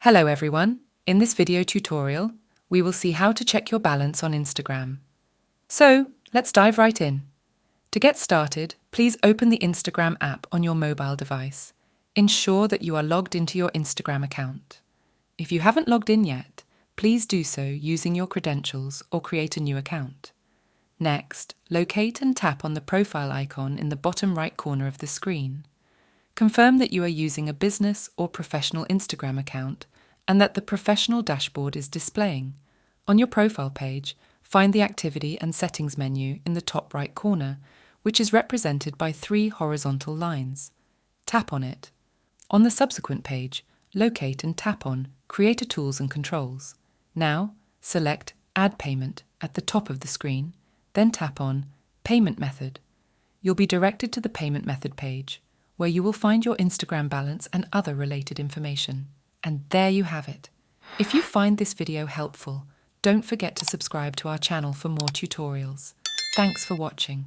Hello everyone. In this video tutorial, we will see how to check your balance on Instagram. So, let's dive right in. To get started, please open the Instagram app on your mobile device. Ensure that you are logged into your Instagram account. If you haven't logged in yet, please do so using your credentials or create a new account. Next, locate and tap on the profile icon in the bottom right corner of the screen. Confirm that you are using a business or professional Instagram account and that the professional dashboard is displaying. On your profile page, find the Activity and Settings menu in the top right corner, which is represented by 3 horizontal lines. Tap on it. On the subsequent page, locate and tap on Creator Tools and Controls. Now, select Add Payment at the top of the screen, then tap on Payment Method. You'll be directed to the Payment Method page, where you will find your Instagram balance and other related information. And there you have it. If you find this video helpful, don't forget to subscribe to our channel for more tutorials. Thanks for watching.